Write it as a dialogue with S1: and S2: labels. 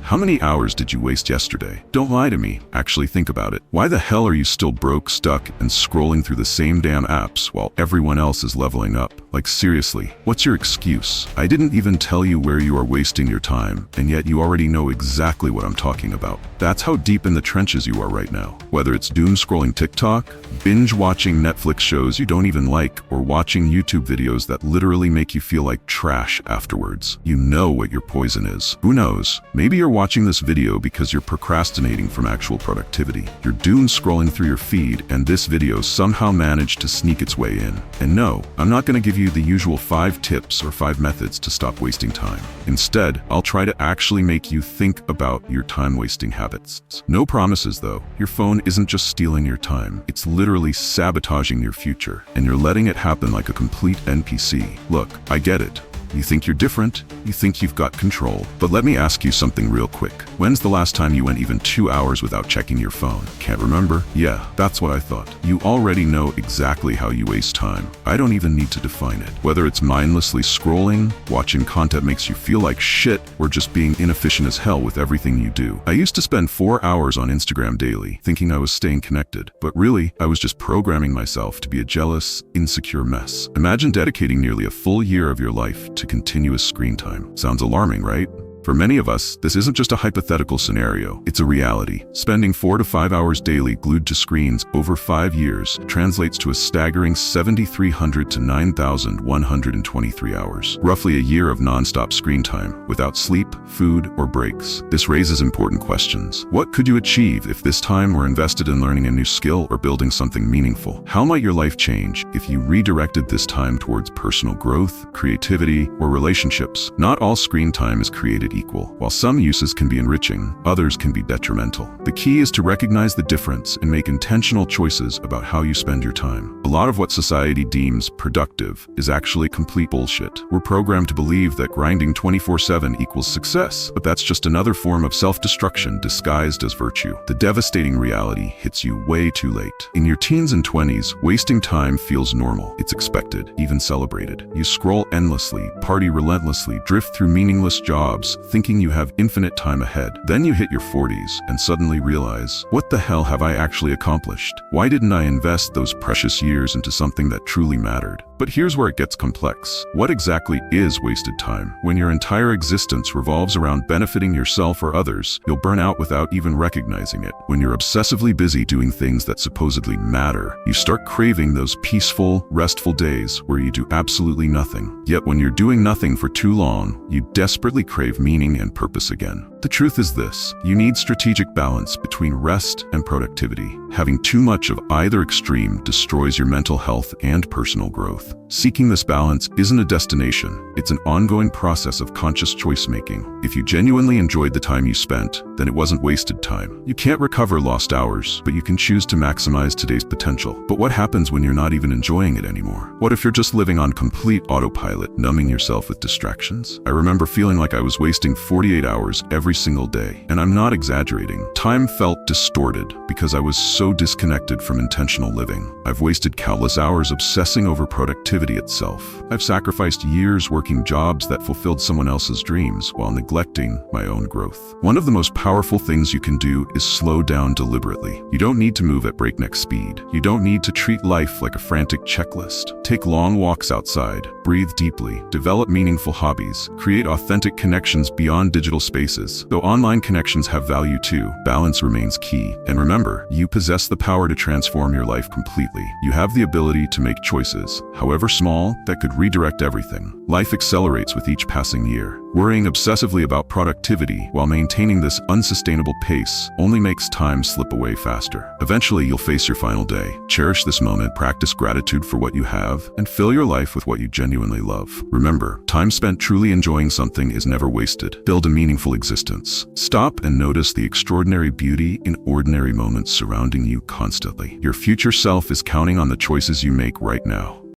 S1: How many hours did you waste yesterday? Don't lie to me. Actually think about it. Why the hell are you still broke, stuck, and scrolling through the same damn apps while everyone else is leveling up? Like seriously, what's your excuse? I didn't even tell you where you are wasting your time, and yet you already know exactly what I'm talking about. That's how deep in the trenches you are right now. Whether it's doom scrolling TikTok, binge watching Netflix shows you don't even like, or watching YouTube videos that literally make you feel like trash afterwards, you know what your poison is. Who knows? Maybe you're watching this video because you're procrastinating from actual productivity. You're doom scrolling through your feed, and this video somehow managed to sneak its way in. And no, I'm not going to give you the usual 5 tips or 5 methods to stop wasting time. Instead, I'll try to actually make you think about your time-wasting habits. No promises though. Your phone isn't just stealing your time, it's literally sabotaging your future, and you're letting it happen like a complete NPC. Look, I get it. You think you're different, you think you've got control. But let me ask you something real quick. When's the last time you went even 2 hours without checking your phone? Can't remember? Yeah, that's what I thought. You already know exactly how you waste time. I don't even need to define it. Whether it's mindlessly scrolling, watching content makes you feel like shit, or just being inefficient as hell with everything you do. I used to spend 4 hours on Instagram daily, thinking I was staying connected. But really, I was just programming myself to be a jealous, insecure mess. Imagine dedicating nearly a full year of your life to continuous screen time. Sounds alarming, right? For many of us, this isn't just a hypothetical scenario, it's a reality. Spending 4 to 5 hours daily glued to screens over 5 years translates to a staggering 7,300 to 9,123 hours. Roughly a year of non-stop screen time, without sleep, food, or breaks. This raises important questions. What could you achieve if this time were invested in learning a new skill or building something meaningful? How might your life change if you redirected this time towards personal growth, creativity, or relationships? Not all screen time is created equal. While some uses can be enriching, others can be detrimental. The key is to recognize the difference and make intentional choices about how you spend your time. A lot of what society deems productive is actually complete bullshit. We're programmed to believe that grinding 24/7 equals success, but that's just another form of self-destruction disguised as virtue. The devastating reality hits you way too late. In your teens and 20s, wasting time feels normal. It's expected, even celebrated. You scroll endlessly, party relentlessly, drift through meaningless jobs, thinking you have infinite time ahead. Then you hit your 40s and suddenly realize, what the hell have I actually accomplished? Why didn't I invest those precious years into something that truly mattered? But here's where it gets complex. What exactly is wasted time? When your entire existence revolves around benefiting yourself or others, you'll burn out without even recognizing it. When you're obsessively busy doing things that supposedly matter, you start craving those peaceful, restful days where you do absolutely nothing. Yet when you're doing nothing for too long, you desperately crave meaning and purpose again. The truth is this: you need strategic balance between rest and productivity. Having too much of either extreme destroys your mental health and personal growth. Seeking this balance isn't a destination, it's an ongoing process of conscious choice-making. If you genuinely enjoyed the time you spent, then it wasn't wasted time. You can't recover lost hours, but you can choose to maximize today's potential. But what happens when you're not even enjoying it anymore? What if you're just living on complete autopilot, numbing yourself with distractions? I remember feeling like I was wasting 48 hours every single day, and I'm not exaggerating. Time felt distorted because I was so disconnected from intentional living. I've wasted countless hours obsessing over productivity itself. I've sacrificed years working jobs that fulfilled someone else's dreams while neglecting my own growth. One of the most powerful things you can do is slow down deliberately. You don't need to move at breakneck speed. You don't need to treat life like a frantic checklist. Take long walks outside, breathe deeply, develop meaningful hobbies, create authentic connections beyond digital spaces. Though online connections have value too, balance remains key. And remember, you possess the power to transform your life completely. You have the ability to make choices, however small, that could redirect everything. Life accelerates with each passing year. Worrying obsessively about productivity while maintaining this unsustainable pace only makes time slip away faster. Eventually, you'll face your final day. Cherish this moment, practice gratitude for what you have, and fill your life with what you genuinely love. Remember, time spent truly enjoying something is never wasted. Build a meaningful existence. Stop and notice the extraordinary beauty in ordinary moments surrounding you constantly. Your future self is counting on the choices you make right now.